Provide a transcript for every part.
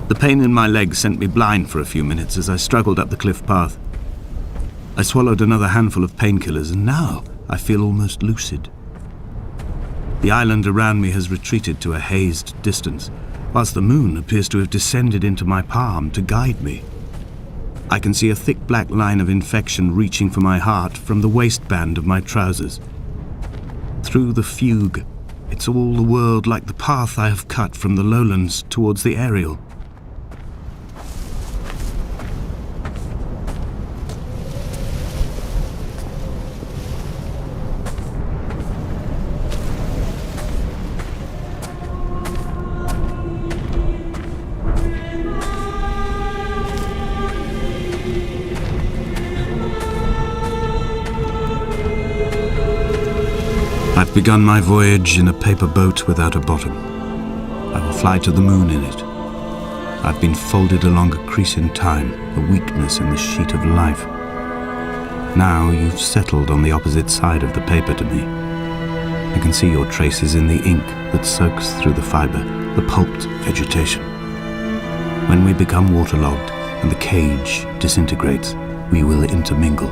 The pain in my legs sent me blind for a few minutes as I struggled up the cliff path. I swallowed another handful of painkillers, and now I feel almost lucid. The island around me has retreated to a hazed distance, whilst the moon appears to have descended into my palm to guide me. I can see a thick black line of infection reaching for my heart from the waistband of my trousers. Through the fugue, it's all the world like the path I have cut from the lowlands towards the aerial. I've begun my voyage in a paper boat without a bottom. I will fly to the moon in it. I've been folded along a crease in time, a weakness in the sheet of life. Now you've settled on the opposite side of the paper to me. I can see your traces in the ink that soaks through the fiber, the pulped vegetation. When we become waterlogged and the cage disintegrates, we will intermingle.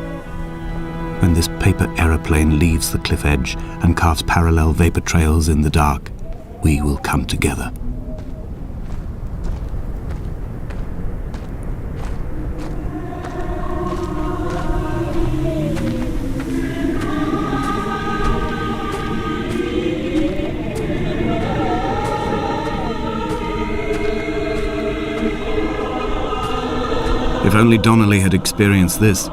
When this paper aeroplane leaves the cliff edge and carves parallel vapor trails in the dark, we will come together. If only Donnelly had experienced this,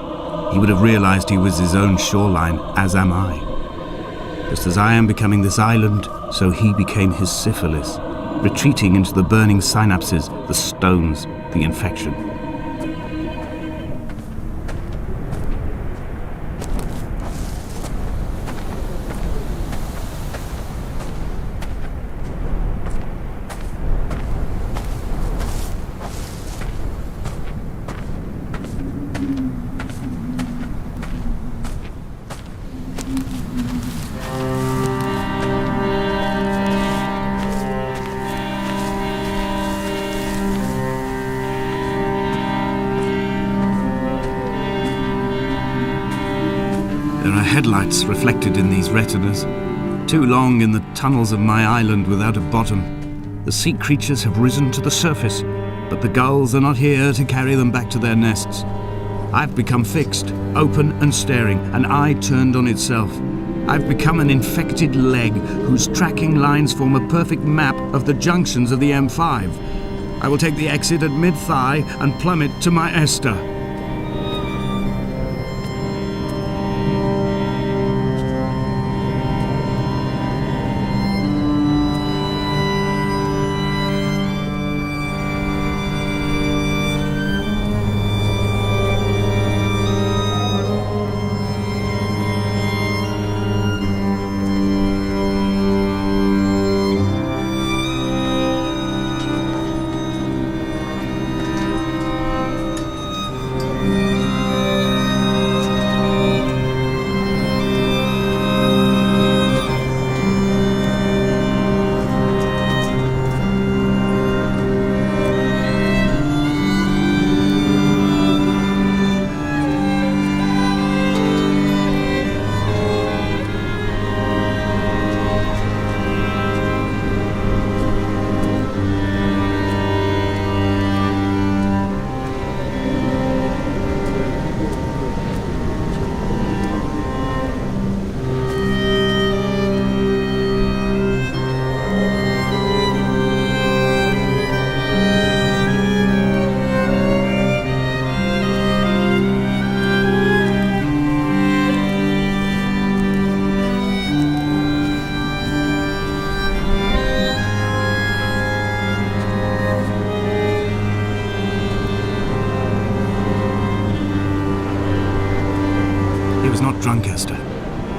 he would have realized he was his own shoreline, as am I. Just as I am becoming this island, so he became his syphilis, retreating into the burning synapses, the stones, the infection. There are headlights reflected in these retinas, too long in the tunnels of my island without a bottom. The sea creatures have risen to the surface, but the gulls are not here to carry them back to their nests. I've become fixed, open and staring, an eye turned on itself. I've become an infected leg whose tracking lines form a perfect map of the junctions of the M5. I will take the exit at mid-thigh and plummet to my Esther. He was not drunk, Esther.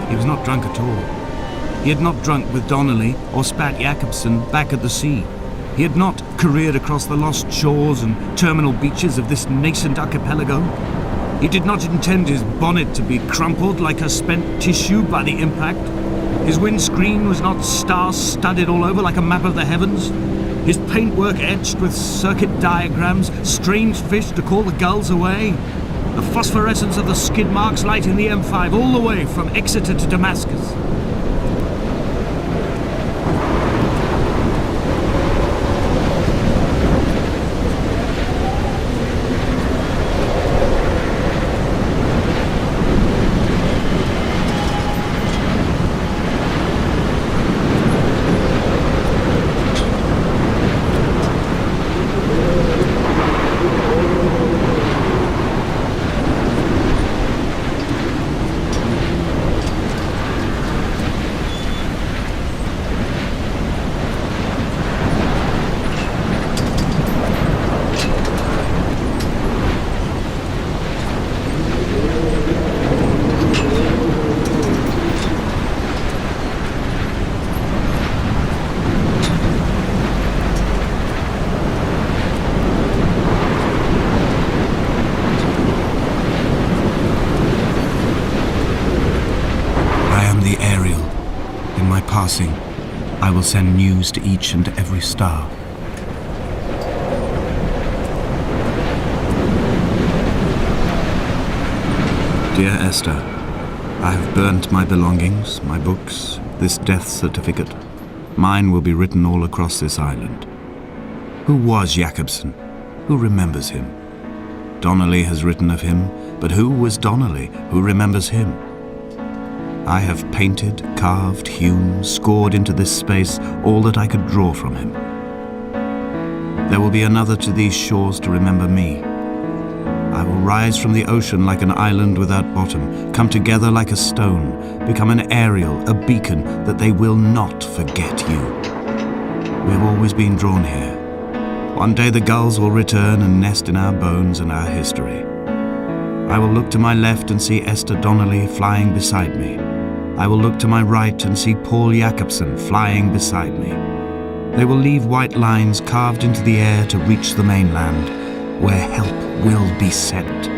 He was not drunk at all. He had not drunk with Donnelly or spat Jakobsen back at the sea. He had not careered across the lost shores and terminal beaches of this nascent archipelago. He did not intend his bonnet to be crumpled like a spent tissue by the impact. His windscreen was not star-studded all over like a map of the heavens. his paintwork etched with circuit diagrams, strange fish to call the gulls away. The phosphorescence of the skid marks lighting the M5 all the way from Exeter to Damascus. Passing, I will send news to each and every star. Dear Esther, I have burnt my belongings, my books, this death certificate. Mine will be written all across this island. Who was Jacobsen? Who remembers him? Donnelly has written of him, but who was Donnelly? Who remembers him? I have painted, carved, hewn, scored into this space all that I could draw from him. There will be another to these shores to remember me. I will rise from the ocean like an island without bottom, come together like a stone, become an aerial, a beacon, that they will not forget you. We have always been drawn here. One day the gulls will return and nest in our bones and our history. I will look to my left and see Esther Donnelly flying beside me. I will look to my right and see Paul Jacobsen flying beside me. They will leave white lines carved into the air to reach the mainland, where help will be sent.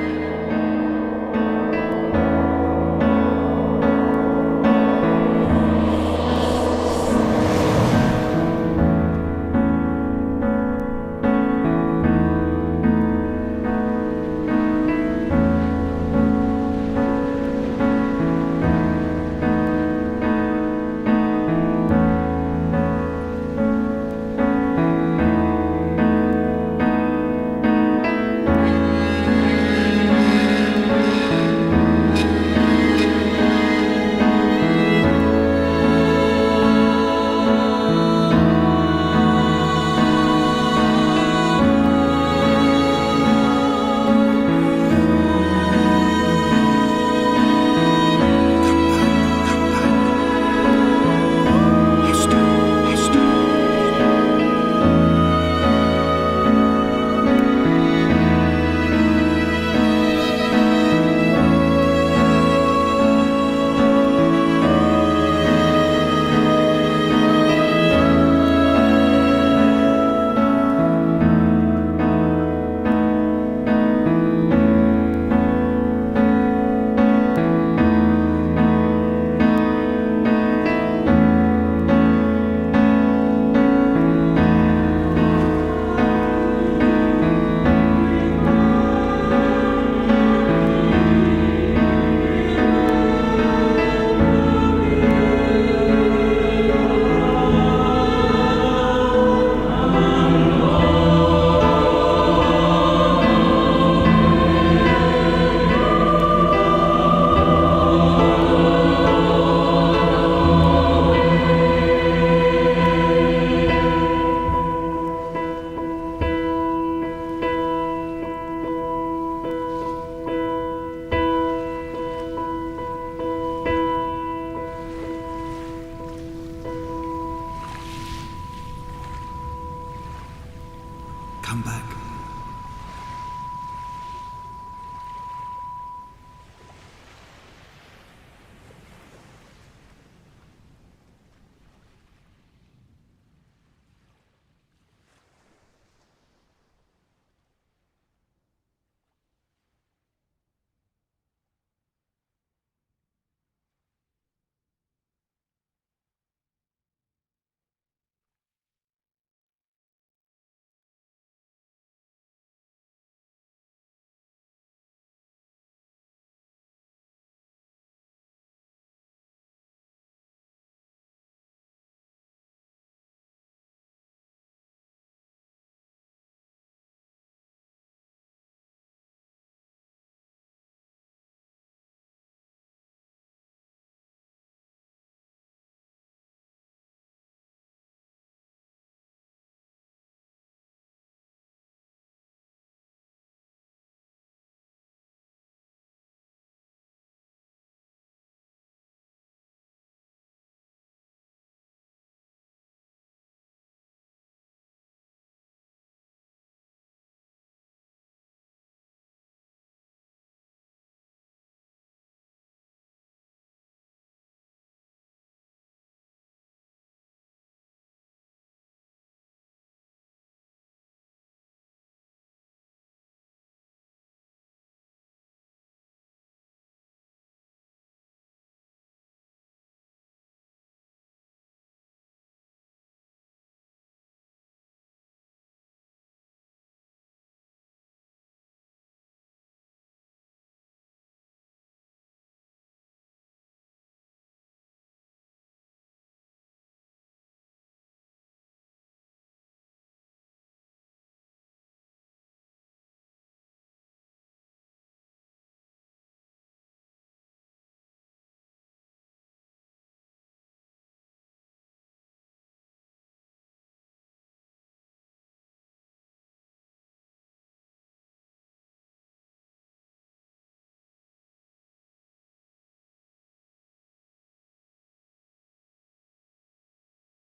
Come back.